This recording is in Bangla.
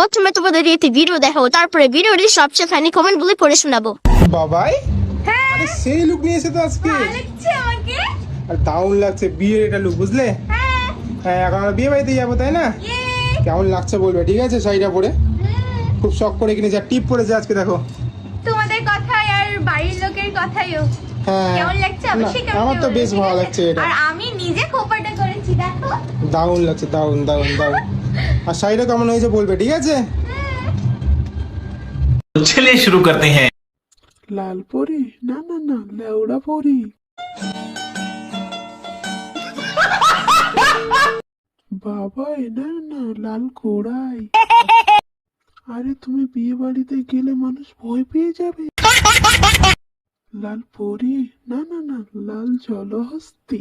প্রথমে তোমাদের একটি ভিডিও দেখাবো, তারপরে ভিডিওটি সবচেয়ে ফানি কমেন্ট গুলি পড়ে শোনাবো। বাবাই হ্যাঁ আরে সেই লুক নিয়েছে তো আজকে। লাগছে আমাকে। আর দারুণ লাগছে বিয়ের এটা লুক, বুঝলে? হ্যাঁ হ্যাঁ এখন আমরা বিয়ে বাড়িতে যাবো, তাই না? কেমন লাগছে বলবে, ঠিক আছে? শাড়িটা পরে খুব শখ করে কিনেছি, আর টিপ পরেছে আজকে, দেখো। তোমাদের কথাই আর বাড়ির লোকের কথাইও হ্যাঁ কেমন লাগছে না, অবশ্যই কেমন আমার তো লাগছে, বেশ ঠিক ভালো আছে? লাগছে এটা। আর আমি নিজে খোপাটা করেছি, দেখো। দারুণ লাগছে, দারুণ দারুণ দারুণ। আর শাড়িটা কেমন হয়েছে বলবে, ঠিক আছে? तो चलिए शुरू करते हैं। লাল পরি না না না লেউড়া পরি। বাবা না না লাল ঘোড়াই। আরে তুমি বিয়ে বাড়িতে গেলে মানুষ ভয় পেয়ে যাবে। লাল পরি না না না লাল জলহস্তি।